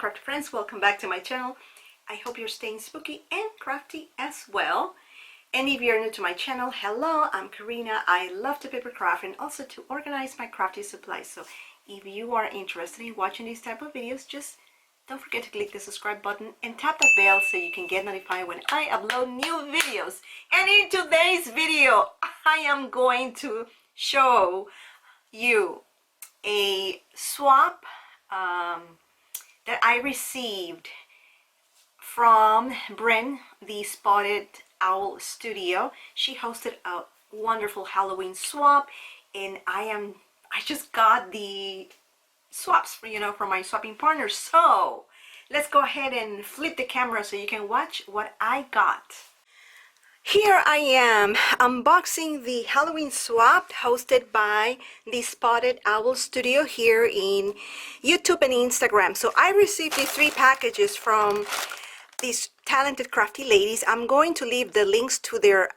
craft friends, welcome back to my channel. I hope you're staying spooky and crafty as well. And if you're new to my channel, hello, I'm Karina. I love to paper craft and also to organize my crafty supplies. So if you are interested in watching these type of videos, just don't forget to click the subscribe button and tap that bell so you can get notified when I upload new videos. And in today's video, I am going to show you a swap that I received from Bryn, the Spotted Owl Studio. She hosted a wonderful Halloween swap, and I just got the swaps, from my swapping partners. So let's go ahead and flip the camera so you can watch what I got. Here I am unboxing the Halloween swap hosted by the Spotted Owl Studio here in YouTube and Instagram. So I received these 3 packages from these talented crafty ladies. I'm going to leave the links to their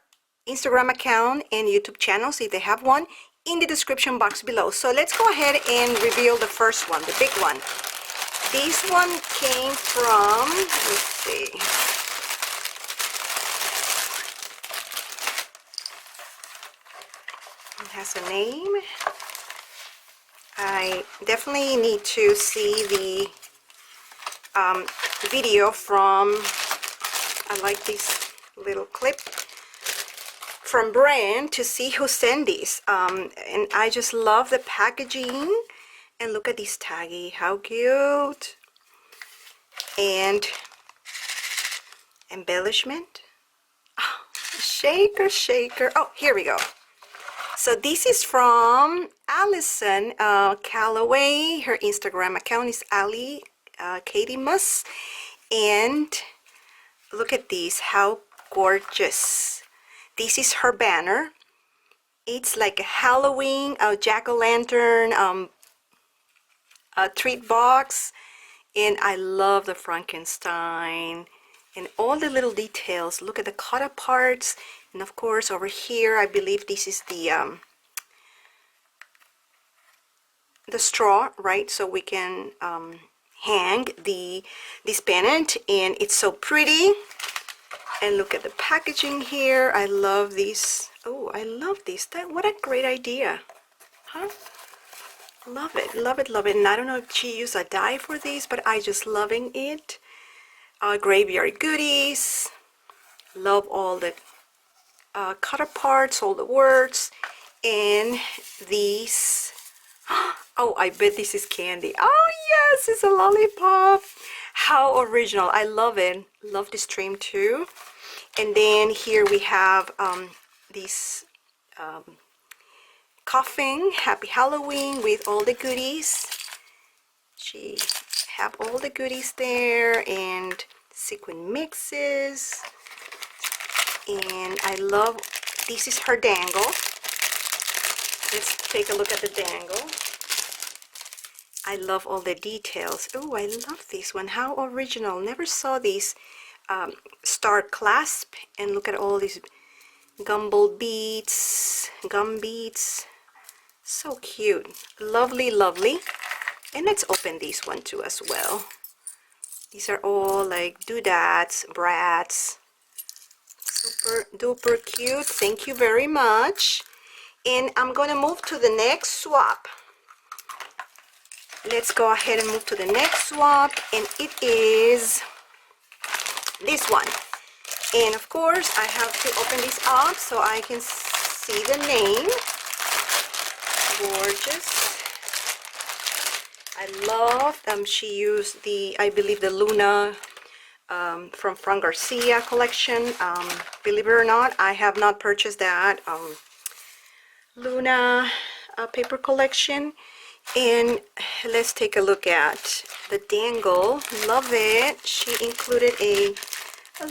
Instagram account and YouTube channels if they have one in the description box below. So let's go ahead and reveal the first one, the big one. This one came from, let's see. It has a name. I definitely need to see the video from, I like this little clip from Brand to see who sent these. And I just love the packaging. And look at this taggy, how cute. And embellishment. Oh, shaker. Oh, here we go. So this is from Allison Callaway. Her Instagram account is Ali Katie Mus. And look at this, how gorgeous. This is her banner. It's like a Halloween, jack-o'-lantern treat box. And I love the Frankenstein and all the little details. Look at the cut aparts. And of course over here I believe this is the straw, right? So we can hang this pennant, and it's so pretty. And look at the packaging here. I love these. Oh, I love this. What a great idea, huh? Love it. And I don't know if she used a die for these, but I just loving it. Graveyard goodies. Love all the cut parts, all the words, and these. Oh, I bet this is candy. Oh yes, it's a lollipop. How original. I love it. Love this trim too. And then here we have this coffin, Happy Halloween, with all the goodies. She have all the goodies there, and sequin mixes. And I love, this is her dangle. Let's take a look at the dangle. I love all the details. Oh, I love this one. How original. Never saw these star clasp. And look at all these gum beads. So cute. Lovely. And let's open this one too as well. These are all like doodads, brats. Super duper cute. Thank you very much. And I'm going to move to the next swap. Let's go ahead and move to the next swap, and it is this one. And of course I have to open this up so I can see the name. Gorgeous. I love she used the, I believe, the Luna from Frank Garcia collection. Believe it or not, I have not purchased that Luna paper collection. And let's take a look at the dangle. Love it. She included I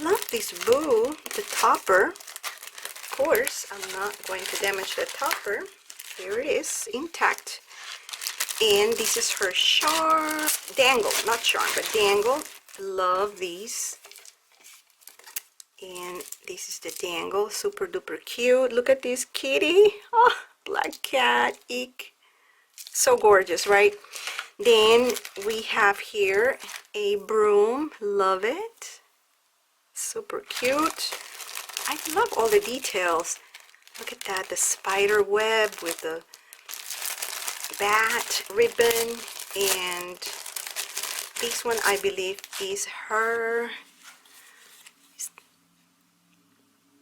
love this boo, the topper. Of course, I'm not going to damage the topper. Here it is, intact. And this is her dangle, not charm, but dangle. Love these. And this is the dangle, super duper cute. Look at this kitty. Oh, black cat, eek. So gorgeous, right? Then we have here a broom. Love it. Super cute. I love all the details. Look at that, the spider web with the bat ribbon, and this one I believe is her.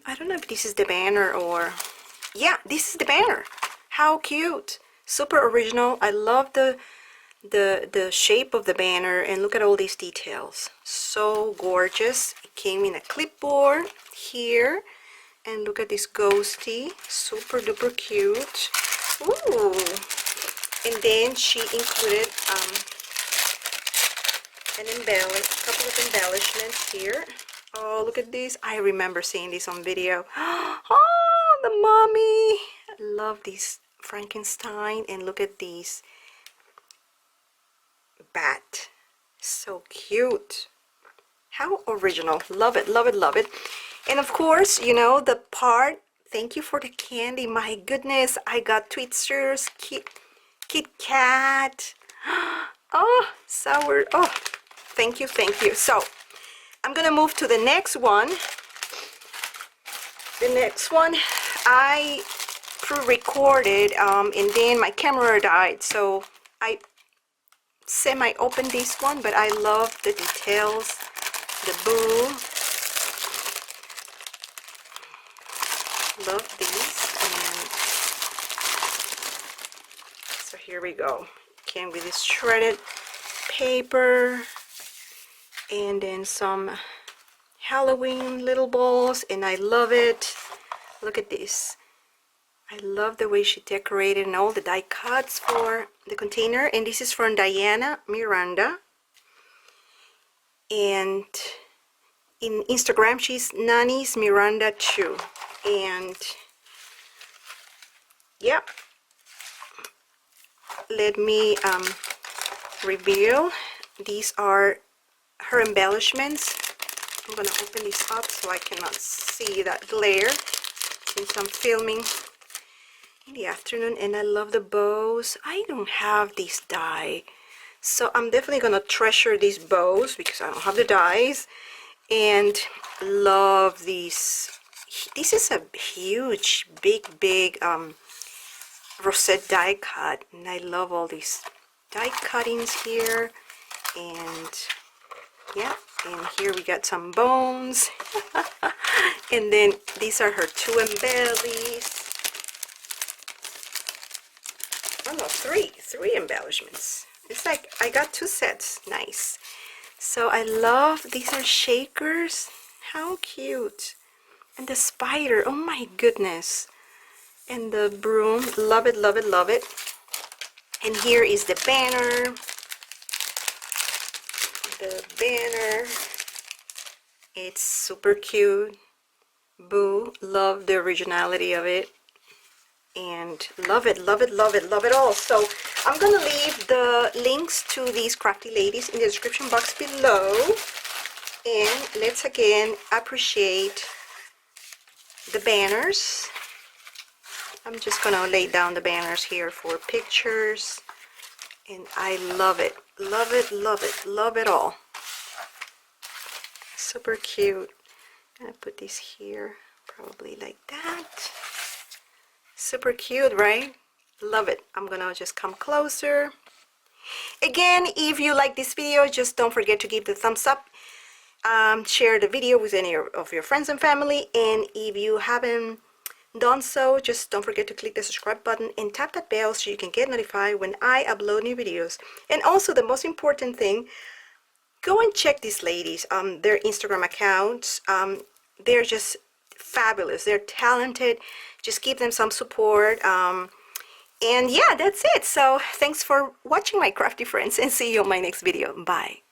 I don't know if this is the banner or, yeah, this is the banner. How cute. Super original. I love the shape of the banner, and look at all these details. So gorgeous. It came in a clipboard here, and look at this ghosty. Super duper cute. Ooh. And then she included a couple of embellishments here. Oh, look at this. I remember seeing this on video. Oh, the mommy. I love these Frankenstein, and look at these bat. So cute. How original. Love it, love it, love it. And of course, you know, the part, thank you for the candy. My goodness, I got Twizzlers, Kit Kat. Oh, sour. Oh, thank you, thank you. So I'm gonna move to the next one. The next one I pre-recorded, and then my camera died, so I semi-opened this one, but I love the details, the boo. Love these. And so here we go. Came with this shredded paper, and then some Halloween little balls, and I love it. Look at this. I love the way she decorated and all the die cuts for the container. And this is from Diana Miranda, and in Instagram she's Nani's Miranda 2. And yeah, let me reveal. These are her embellishments. I'm gonna open this up so I cannot see that glare since I'm filming in the afternoon. And I love the bows. I don't have these die, so I'm definitely gonna treasure these bows because I don't have the dies. And love these. This is a huge big rosette die cut, and I love all these die cuttings here. And yeah, and here we got some bones. And then these are her two embellies. Oh no, three embellishments. It's like I got two sets. Nice. So I love, these are shakers. How cute. And the spider, oh my goodness. And the broom, love it, love it, love it. And here is the banner. The banner, it's super cute. Boo, love the originality of it, and love it, love it, love it, love it all. So I'm gonna leave the links to these crafty ladies in the description box below, and let's again appreciate the banners. I'm just gonna lay down the banners here for pictures. And I love it, love it, love it, love it all. Super cute. I'm gonna put this here, probably like that. Super cute, right? Love it. I'm gonna just come closer. Again, if you like this video, just don't forget to give the thumbs up. Share the video with any of your friends and family. And if you haven't done so, just don't forget to click the subscribe button and tap that bell so you can get notified when I upload new videos. And also, the most important thing, go and check these ladies, their Instagram accounts. They're just fabulous. They're talented. Just give them some support. And yeah, that's it. So thanks for watching, my crafty friends, and see you on my next video. Bye.